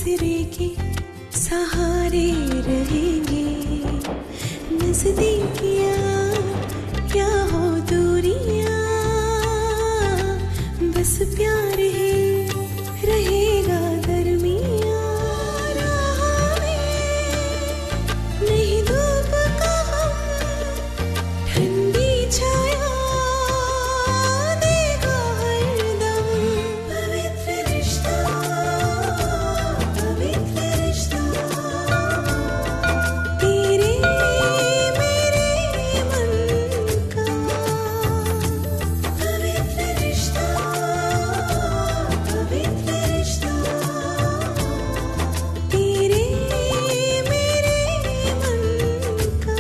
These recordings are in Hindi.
दूसरे के सहारे रहेंगे, नजदीकियां क्या हो दूरियां, बस प्यार ही रहेगा दरमियां। राह में नहीं धूप का ठंडी छाया देगा हरदम। पवित्र रिश्ता, पवित्र रिश्ता, तेरे मेरे मन का। पवित्र रिश्ता, पवित्र रिश्ता, तेरे मेरे मन का।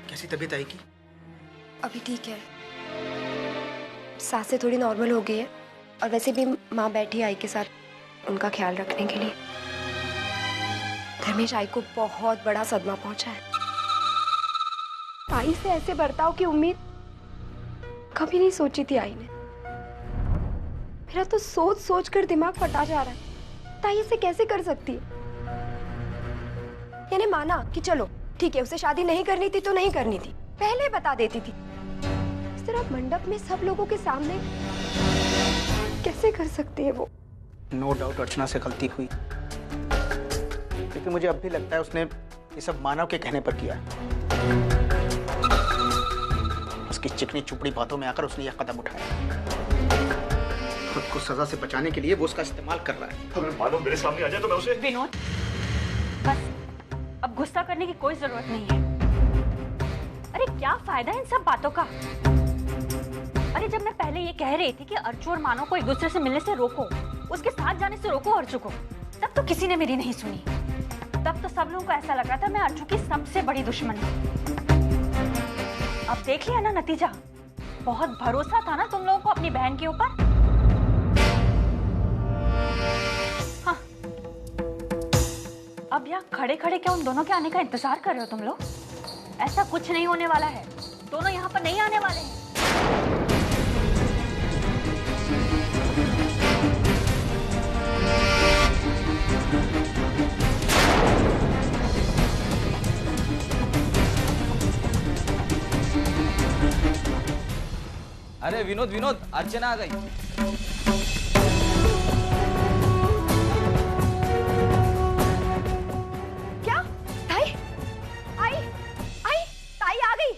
कैसी तबीयत आई की? अभी ठीक है, सांसें थोड़ी नॉर्मल हो गई है और वैसे भी माँ बैठी आई के साथ उनका ख्याल रखने के लिए। धर्मेश, आई को बहुत बड़ा सदमा पहुंचा है। ताई से ऐसे बर्ताव की उम्मीद कभी नहीं सोची थी आई ने। मेरा तो सोच सोच कर दिमाग फटा जा रहा है। ताई इसे कैसे कर सकती है? यानी माना कि चलो ठीक है, उसे शादी नहीं करनी थी तो नहीं करनी थी, पहले बता देती थी। इस तरह मंडप में सब लोगों के सामने कैसे कर सकती है वो? नो डाउट अर्चना से गलती हुई, लेकिन मुझे अब भी लगता है उसने ये सब मानव के कहने पर किया है। उसकी चिकनी चुपड़ी बातों में आकर उसने यह कदम उठाया। खुद को सजा से बचाने के लिए वो उसका इस्तेमाल कर रहा है। अगर मानव मेरे सामने आ जाए तो मैं उसे। विनोद, बस अब गुस्सा करने की कोई जरूरत नहीं है। अरे क्या फायदा इन सब बातों का? अरे जब मैं पहले ये कह रही थी कि अर्चू और मानव को एक दूसरे से मिलने से रोको, उसके साथ जाने से रोको अर्चू को, तब तो किसी ने मेरी नहीं सुनी। तब तो सब लोगों को ऐसा लग रहा था मैं अर्चू की सबसे बड़ी दुश्मन हूँ। अब देख लिया ना नतीजा। बहुत भरोसा था ना तुम लोगों को अपनी बहन के ऊपर। हाँ, अब यहाँ खड़े खड़े क्या उन दोनों के आने का इंतजार कर रहे हो तुम लोग? ऐसा कुछ नहीं होने वाला है, दोनों यहाँ पर नहीं आने वाले हैं। अरे विनोद विनोद, अर्चना आ गई। क्या? ताई आई आई ताई आ गई।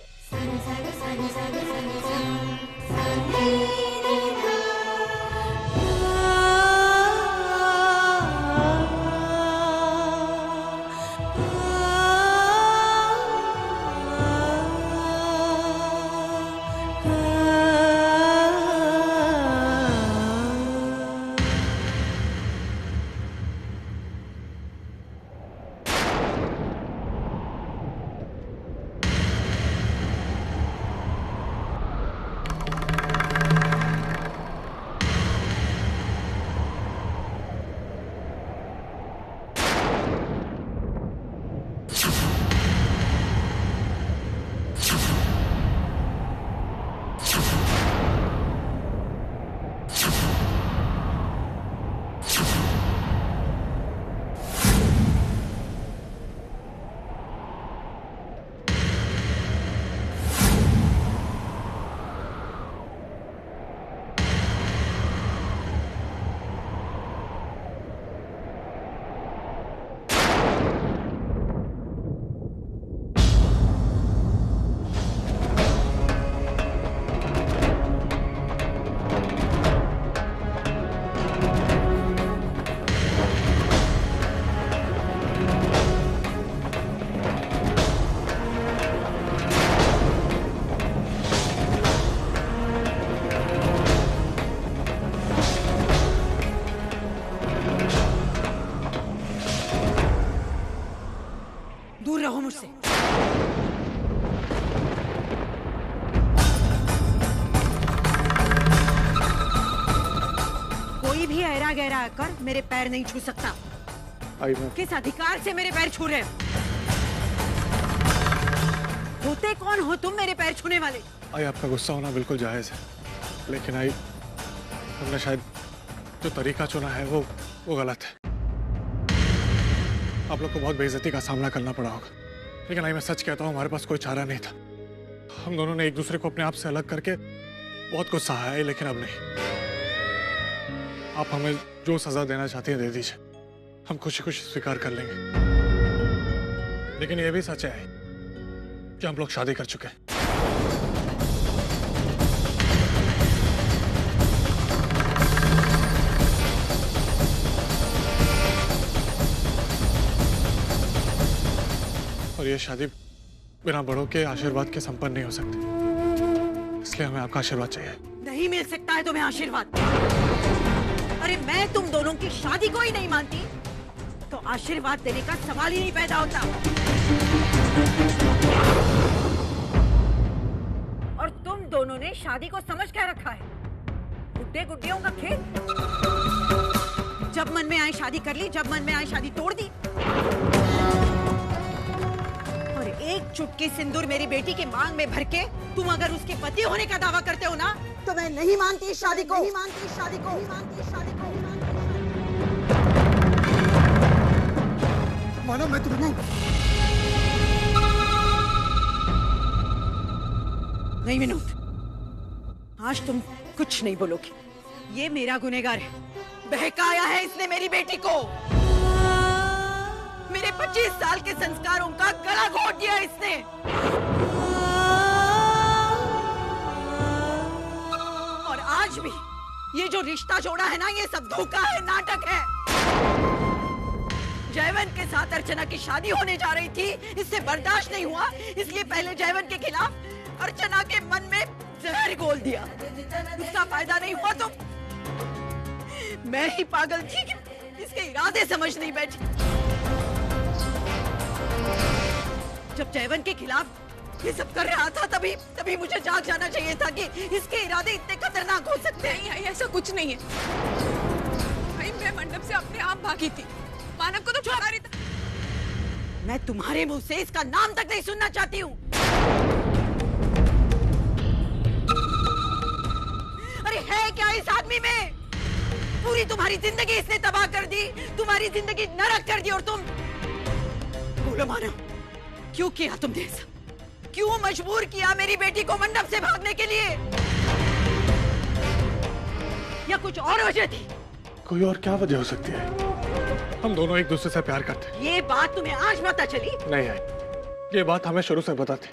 दूर रहो मुझसे। कोई भी ऐरा गहरा आकर मेरे पैर नहीं छू सकता। किस अधिकार से मेरे पैर छू रहे हो? होते कौन हो तुम मेरे पैर छूने वाले? आई, आपका गुस्सा होना बिल्कुल जायज है, लेकिन आई हमने शायद जो तरीका चुना है वो गलत है। आप लोग को बहुत बेइज्जती का सामना करना पड़ा होगा, लेकिन आई मैं सच कहता हूँ हमारे पास कोई चारा नहीं था। हम दोनों ने एक दूसरे को अपने आप से अलग करके बहुत कुछ सहा है, लेकिन अब नहीं। आप हमें जो सजा देना चाहती हैं दे दीजिए, हम खुशी खुशी स्वीकार कर लेंगे। लेकिन ये भी सच है कि हम लोग शादी कर चुके हैं। और ये शादी बिना बड़ों के आशीर्वाद के संपन्न नहीं हो सकती, इसलिए हमें आपका आशीर्वाद चाहिए। नहीं मिल सकता है तुम्हें आशीर्वाद? अरे मैं तुम दोनों की शादी को ही नहीं मानती तो आशीर्वाद देने का सवाल ही नहीं पैदा होता। और तुम दोनों ने शादी को समझ क्या रखा है? गुड्डे गुड्डियों का खेल। जब मन में आए शादी कर ली, जब मन में आए शादी तोड़ दी। और एक चुटकी सिंदूर मेरी बेटी के मांग में भर के तुम अगर उसके पति होने का दावा करते हो ना, तो मैं नहीं मानती शादी को, नहीं मानती शादी को, नहीं मानती शादी को, नहीं मानती। मानो मैं तुम्हें नहीं विनोद, आज तुम कुछ नहीं बोलोगे। ये मेरा गुनहगार है, बहकाया है इसने मेरी बेटी को। मेरे 25 साल के संस्कारों का गला घोट दिया इसने। और आज भी ये जो रिश्ता जोड़ा है ना, ये सब धोखा है, नाटक है। जयवंत के साथ अर्चना की शादी होने जा रही थी, इससे बर्दाश्त नहीं हुआ, इसलिए पहले जयवंत के खिलाफ अर्चना के मन में जहर घोल दिया। उसका फायदा नहीं हुआ तो मैं ही पागल थी कि इसके इरादे समझ नहीं बैठी। जब जयवंत के खिलाफ ये सब कर रहा था, तभी मुझे जाग जाना चाहिए था कि इसके इरादे इतने खतरनाक हो सकते हैं। नहीं, ऐसा कुछ नहीं है भाई, मैं मंडप से अपने आप भागी थी, मानव को तो छोड़ा नहीं था। मैं तुम्हारे मुंह से इसका नाम तक नहीं सुनना चाहती हूँ। अरे है क्या इस आदमी में? पूरी तुम्हारी जिंदगी इसने तबाह कर दी, तुम्हारी जिंदगी नरक कर दी। और तुम बोलो मानव, क्यों किया तुमने ऐसा? क्यों मजबूर किया मेरी बेटी को मंडप से भागने के लिए? या कुछ और वजह थी? कोई और क्या वजह हो सकती है? हम दोनों एक दूसरे से प्यार करते हैं। ये बात तुम्हें आज पता चली? नहीं है, ये बात हमें शुरू से पता थी,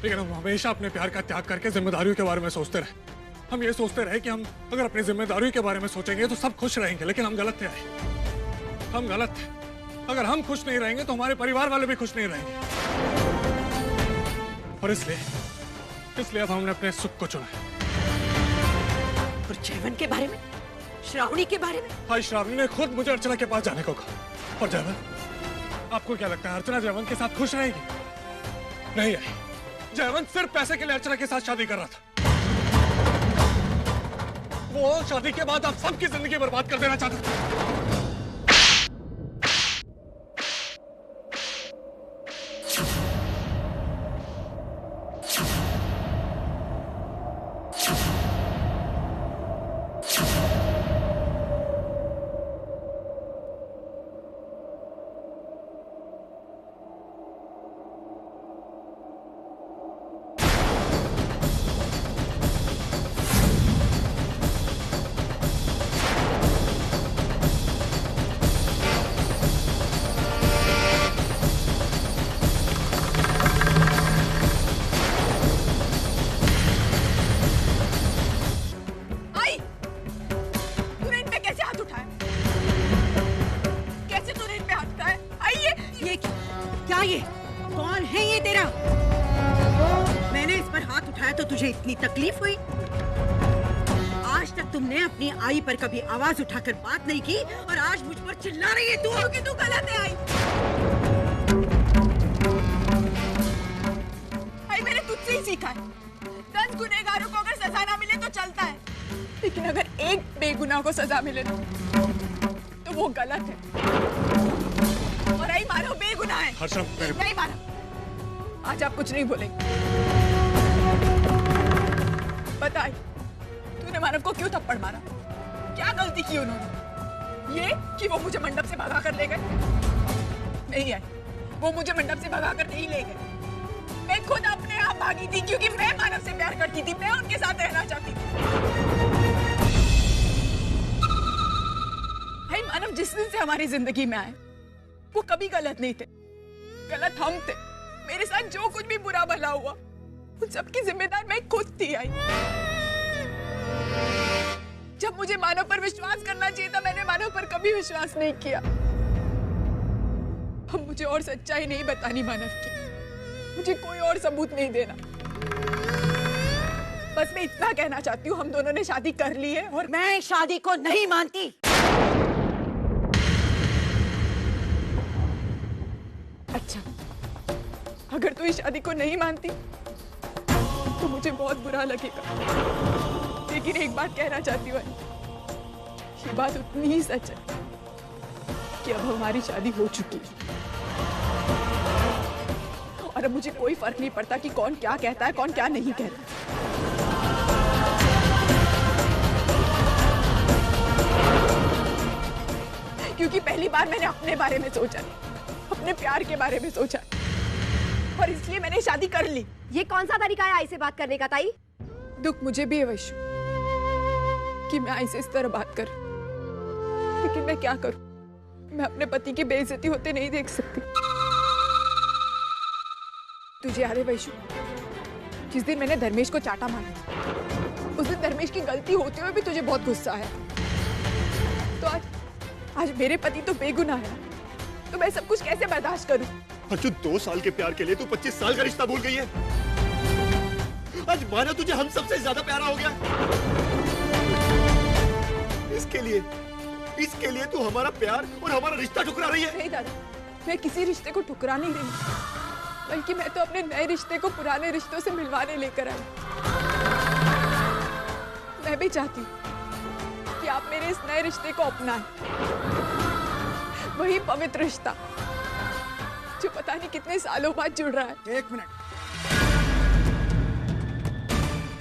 लेकिन हम हमेशा अपने प्यार का त्याग करके जिम्मेदारियों के बारे में सोचते रहे। हम ये सोचते रहे कि हम अगर अपनी जिम्मेदारियों के बारे में सोचेंगे तो सब खुश रहेंगे, लेकिन हम गलत थे। हम गलत थे। अगर हम खुश नहीं रहेंगे तो हमारे परिवार वाले भी खुश नहीं रहेंगे। और इसलिए अब हमने अपने सुख को चुना है। और जयवंत के बारे में, श्रावणी के बारे में? हाँ, श्रावणी ने खुद मुझे अर्चना के पास जाने को कहा। और जयवंत, आपको क्या लगता है अर्चना जयवंत के साथ खुश रहेगी? नहीं है। जयवंत सिर्फ पैसे के लिए अर्चना के साथ शादी कर रहा था। वो शादी के बाद आप सबकी जिंदगी बर्बाद कर देना चाहता था। कौन है ये तेरा? मैंने इस पर हाथ उठाया तो तुझे इतनी तकलीफ हुई? आज तक तुमने अपनी आई पर कभी आवाज उठाकर बात नहीं की और आज मुझ पर चिल्ला रही है तू, क्योंकि तू गलत है। आई मैंने तुझसे ही सीखा है, 10 गुनहगारों को अगर सजा ना मिले तो चलता है, लेकिन अगर एक बेगुनाह को सजा मिले तो वो गलत है। और आई मानो बेगुनाह है। नहीं मानो, आज आप कुछ नहीं बोलेंगे। बताई, तूने मानव को क्यों थप्पड़ मारा? क्या गलती की उन्होंने? ये कि वो मुझे मंडप से भगा कर ले गए? नहीं है, वो मुझे मंडप से भगा कर नहीं ले गए। मैं खुद अपने आप भागी थी क्योंकि मैं मानव से प्यार करती थी, मैं उनके साथ रहना चाहती थी। भाई मानव जिस दिन से हमारी जिंदगी में आए वो कभी गलत नहीं थे, गलत हम थे। मेरे साथ जो कुछ भी बुरा भला हुआ उन सबकी जिम्मेदार मैं खुद थी। आई जब मुझे मानव पर विश्वास करना चाहिए था, मैंने मानव पर कभी विश्वास नहीं किया। अब मुझे और सच्चाई नहीं बतानी मानव की, मुझे कोई और सबूत नहीं देना। बस मैं इतना कहना चाहती हूँ, हम दोनों ने शादी कर ली है और मैं शादी को नहीं मानती। अच्छा, अगर तू इस शादी को नहीं मानती तो मुझे बहुत बुरा लगेगा, लेकिन एक बात कहना चाहती हूँ, ये बात उतनी ही सच है कि अब हमारी शादी हो चुकी है और अब मुझे कोई फर्क नहीं पड़ता कि कौन क्या कहता है, कौन क्या नहीं कहता। क्योंकि पहली बार मैंने अपने बारे में सोचा, अपने प्यार के बारे में सोचा और इसलिए मैंने शादी कर ली। ये कौन सा तरीका है आई से बात करने का ताई? दुख मुझे भी है वैशु कि मैं आई से इस तरह बात कर, लेकिन मैं क्या करूं? मैं अपने पति की बेइज्जती होते नहीं देख सकती। तुझे याद है वैशु, जिस दिन मैंने धर्मेश को चाटा मारा, उस दिन धर्मेश की गलती होते हुए भी तुझे बहुत गुस्सा आया। तो आज मेरे पति तो बेगुनाह है, तो मैं सब कुछ कैसे बर्दाश्त करूं? अर्जुन, 2 साल के प्यार के लिए तू 25 साल का रिश्ता भूल गई है। आज माना तुझे हम सबसे ज्यादा प्यारा हो गया। इसके लिए तू हमारा प्यार और हमारा रिश्ता ठुकरा रही है। नहीं दादा, मैं किसी रिश्ते को ठुकरा नहीं रही, बल्कि मैं तो अपने नए रिश्ते को पुराने रिश्तों से मिलवाने लेकर आई। मैं भी चाहती हूँ कि आप मेरे इस नए रिश्ते को अपनाएं, वही पवित्र रिश्ता जो पता नहीं कितने सालों बाद जुड़ रहा है। 1 मिनट,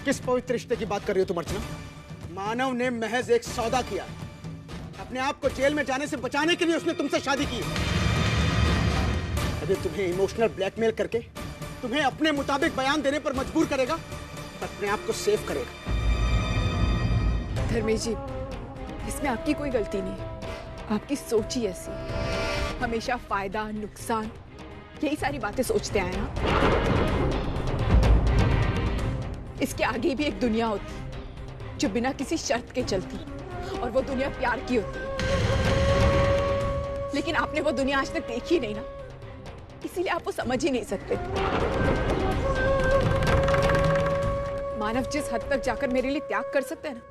किस पवित्र रिश्ते की बात कर रही हो तुम अर्चना? मानव ने महज एक सौदा किया, अपने आप को जेल में जाने से बचाने के लिए उसने तुमसे शादी की। अभी तुम्हें इमोशनल ब्लैकमेल करके तुम्हें अपने मुताबिक बयान देने पर मजबूर करेगा, अपने आप को सेव करेगा। धर्मेश जी, इसमें आपकी कोई गलती नहीं है, आपकी सोच ही ऐसी, हमेशा फायदा नुकसान यही सारी बातें सोचते आए ना। इसके आगे भी एक दुनिया होती जो बिना किसी शर्त के चलती, और वो दुनिया प्यार की होती है। लेकिन आपने वो दुनिया आज तक देखी नहीं ना, इसीलिए आप वो समझ ही नहीं सकते। मानव जिस हद तक जाकर मेरे लिए त्याग कर सकते हैं ना,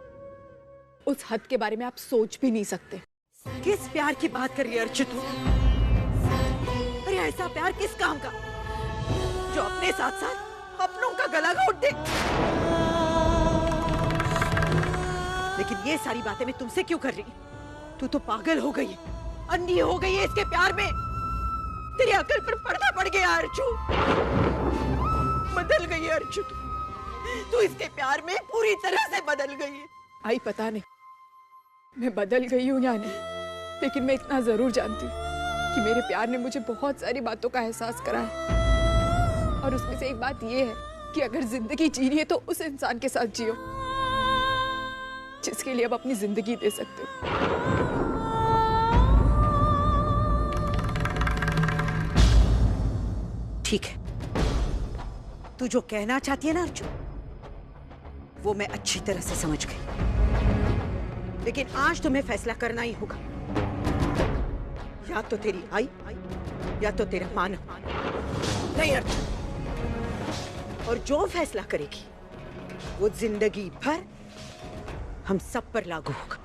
उस हद के बारे में आप सोच भी नहीं सकते। किस प्यार की बात कर रही है अर्चित? अरे ऐसा प्यार किस काम का जो अपने साथ साथ अपनों का गला घोट दे? लेकिन ये सारी बातें मैं तुमसे क्यों कर रही? तू तो पागल हो गई है, अंधी हो गई है इसके प्यार में। तेरी अकल पर पर्दा पड़ गया अर्चू, बदल गई है अर्चू तू इसके प्यार में पूरी तरह से बदल गई है। आई पता नहीं मैं बदल गई हूँ या नहीं, लेकिन मैं इतना जरूर जानती हूँ कि मेरे प्यार ने मुझे बहुत सारी बातों का एहसास कराया, और उसमें से एक बात ये है कि अगर जिंदगी जीनी है तो उस इंसान के साथ जियो जिसके लिए अब अपनी जिंदगी दे सकते हो। ठीक है, तू जो कहना चाहती है ना अर्जुन, वो मैं अच्छी तरह से समझ गई, लेकिन आज तुम्हें फैसला करना ही होगा। या तो तेरी आई या तो तेरा मानव। नहीं अर्जुन, और जो फैसला करेगी वो जिंदगी भर हम सब पर लागू होगा।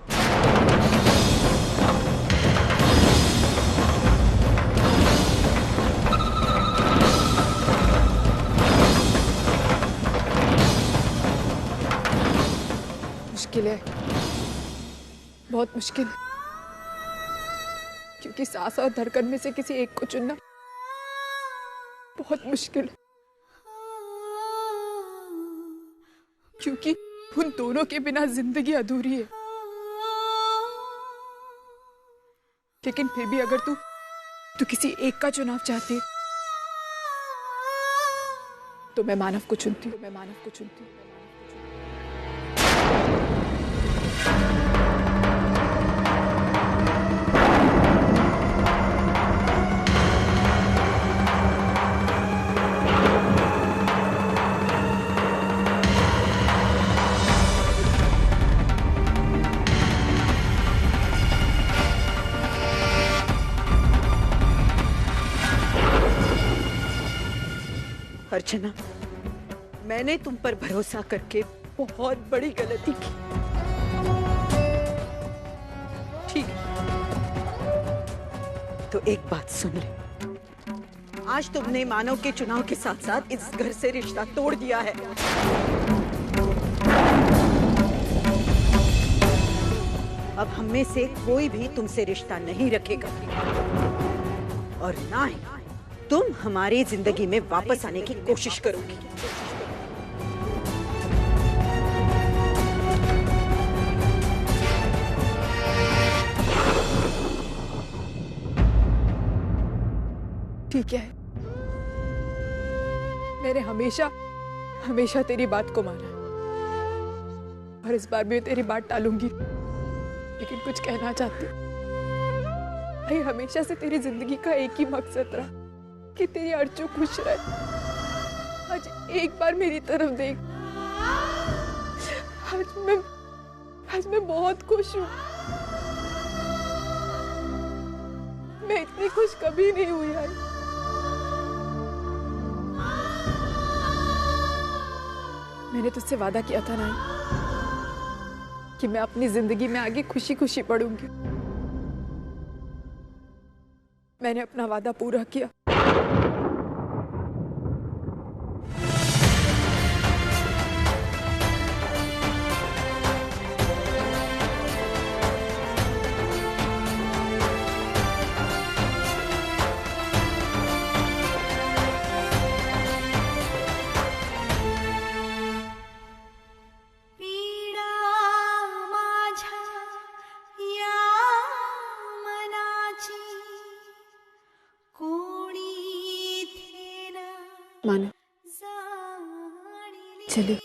मुश्किल है, बहुत मुश्किल है, क्योंकि सांस और धड़कन में से किसी एक को चुनना बहुत मुश्किल है, क्योंकि उन दोनों के बिना जिंदगी अधूरी है। लेकिन फिर भी अगर तू किसी एक का चुनाव चाहती तो मैं मानव को चुनती हूँ। अर्चना, मैंने तुम पर भरोसा करके बहुत बड़ी गलती की। ठीक है, तो एक बात सुन ले। आज तुमने मानव के चुनाव के साथ साथ इस घर से रिश्ता तोड़ दिया है। अब हम में से कोई भी तुमसे रिश्ता नहीं रखेगा और ना ही तुम हमारी जिंदगी में वापस आने की कोशिश करोगी। ठीक है, मैंने हमेशा तेरी बात को माना है और इस बार भी तेरी बात टालूंगी। लेकिन कुछ कहना चाहती हूँ। भाई, हमेशा से तेरी जिंदगी का एक ही मकसद रहा कि तेरी अर्चू खुश रहे। आज एक बार मेरी तरफ देख। आज मैं बहुत खुश हूँ। मैं इतनी खुश कभी नहीं हुई यार। मैंने तुझसे वादा किया था ना कि मैं अपनी जिंदगी में आगे खुशी खुशी पढ़ूंगी। मैंने अपना वादा पूरा किया। मानो चलो।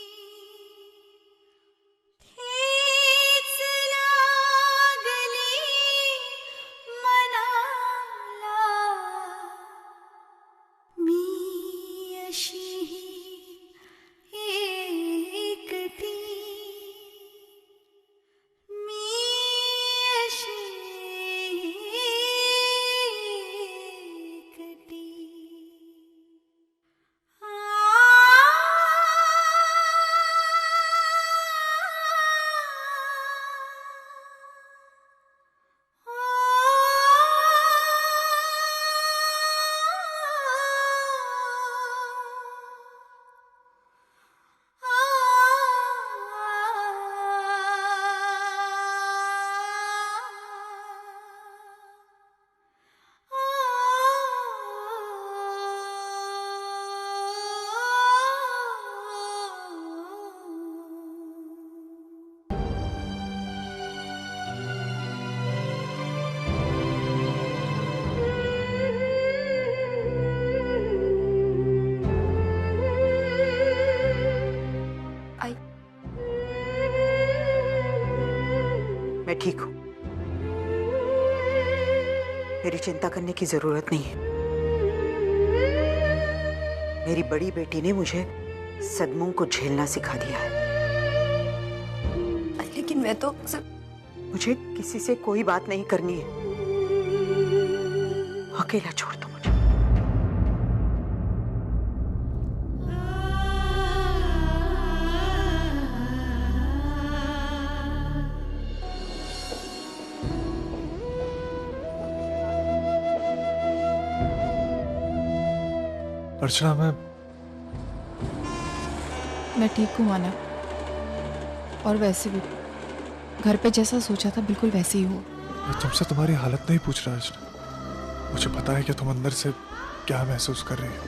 मैं ठीक हूं। मेरी चिंता करने की जरूरत नहीं है। मेरी बड़ी बेटी ने मुझे सदमों को झेलना सिखा दिया है। लेकिन मैं तो मुझे किसी से कोई बात नहीं करनी है। अकेला छोड़ दो मुझे। अर्चना, मैं ठीक हूँ मानव, और वैसे भी घर पे जैसा सोचा था बिल्कुल वैसे ही हो। मैं तुमसे तुम्हारी हालत नहीं पूछ रहा अर्चना। मुझे पता है कि तुम अंदर से क्या महसूस कर रही हो।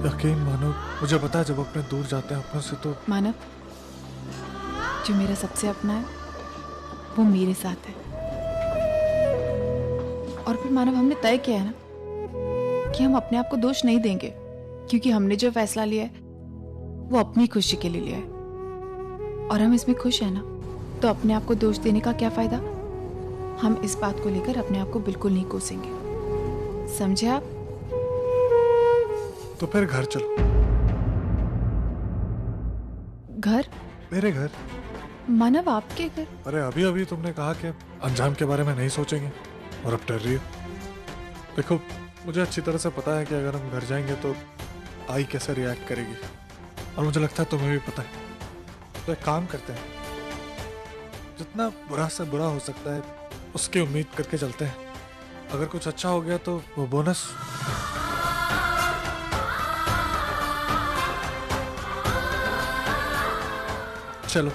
यकीन मानो, मुझे पता है जब अपने दूर जाते हैं अपनों से तो मानव, जो मेरा सबसे अपना है वो मेरे साथ है। और फिर मानव, हमने तय किया है ना कि हम अपने आप को दोष नहीं देंगे, क्योंकि हमने जो फैसला लिया है वो अपनी खुशी के लिए लिया है और हम इसमें खुश हैं ना, तो अपने आप को दोष देने का क्या फायदा। हम इस बात को लेकर अपने आप को बिल्कुल नहीं कोसेंगे, समझे आप? तो फिर घर चलो। घर? मेरे घर। मानव, आपके घर? अरे अभी अभी तुमने कहा कि अंजाम के बारे में नहीं सोचेंगे और अब डर रही हो। देखो, मुझे अच्छी तरह से पता है कि अगर हम घर जाएंगे तो आई कैसे रिएक्ट करेगी, और मुझे लगता है तुम्हें भी पता है। तो एक काम करते हैं, जितना बुरा से बुरा हो सकता है उसकी उम्मीद करके चलते हैं। अगर कुछ अच्छा हो गया तो वो बोनस। चलो।